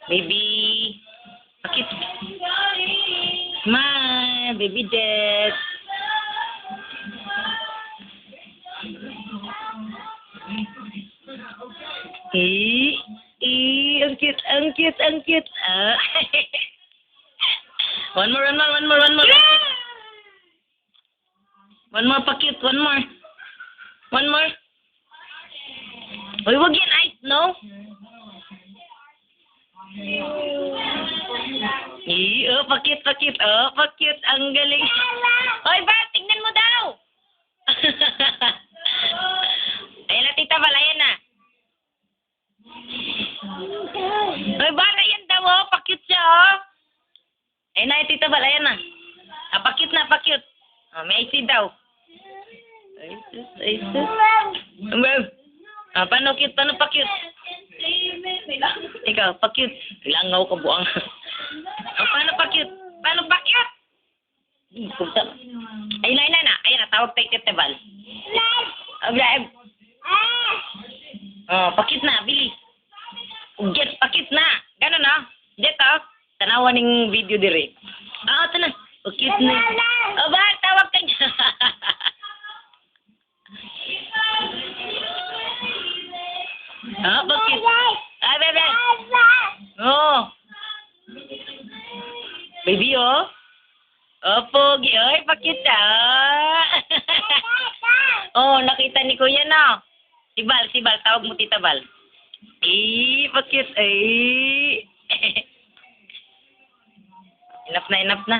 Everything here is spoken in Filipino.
Baby. Bakit? Smile, baby Jet. Ang cute, ang cute, ang cute. One more, one more, one more, one more. One more pa cute, one more. One more. Uy, wag yan, ice, no? Pakit, pakit. Oh, pakit. Ang galing. Hoy, ba? Tingnan mo daw. Ayun na, tita Val. Ayan na. Hoy, ba? Ayan daw, oh. Pakit siya, oh. Ayun na, tita Val. Ayan na. Pakit na, pakit. Oh, may icy daw. Isis, isis. Paano cute? Paano pa-cute? Ikaw, pa-cute. Langaw ka buang. Paano pa-cute? Paano pa-cute? Ayun na. Ayun na, tawag tayo Tita Val. Pa-cute na, bilis. Jet, pa-cute na. Gano'n na. Jet, oh. Tanawan ng video dire. Ito na. Pa-cute na. Ba, tawag ka niya. Bakit? Bebe. Oh. Baby, oh. Pogi. Oy, pakita. Oh, nakita ni Kuya na. Si Bal. Tawag mo Tita Val. Pakit. Enough na.